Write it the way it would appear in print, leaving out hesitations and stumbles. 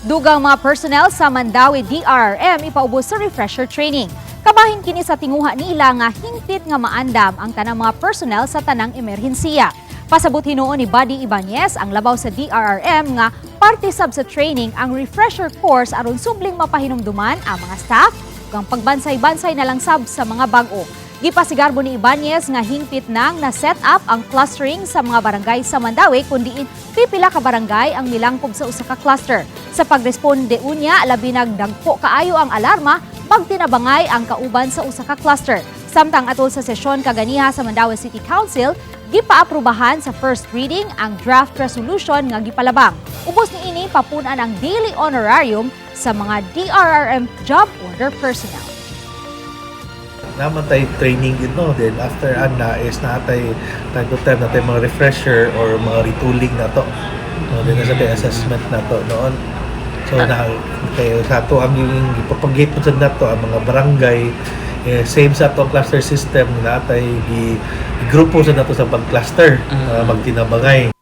Dugang mga personnel sa Mandawi DRRM ipaubos sa refresher training. Kabahin kini sa tinguha nila nga hingpit nga maandam ang tanang mga personnel sa tanang emerhensiya. Pasabot hinuon ni Buddy Ibanez ang labaw sa DRRM nga parte sab sa training ang refresher course aron subling mapahinumduman ang mga staff ug ang pagbansay-bansay na lang sab sa mga bag-o. Gipasigarbo ni Ibanez nga hingpit nang na-set up ang clustering sa mga barangay sa Mandawi kundi pipila ka barangay ang milangkob sa usa ka cluster. Sa pagresponde unya, labi nagdagpo kaayo ang alarma pagtinabangay ang kauban sa usa ka cluster. Samtang atol sa sesyon kaganiha sa Mandawi City Council, gipaaprubahan sa first reading ang draft resolution nga gipalabang. Ubos niini papunan ang daily honorarium sa mga DRRM job order personnel. Naman tayo training din, no? Then after Anna is natay time to time natay mga refresher or mga retooling na to. No, then sa tayo assessment na to noon. So na kayo sa to ang yung ipapag-gate sa nato ang mga barangay same sa atong cluster system natay grupo sa nato sa pag-cluster magtinabangay.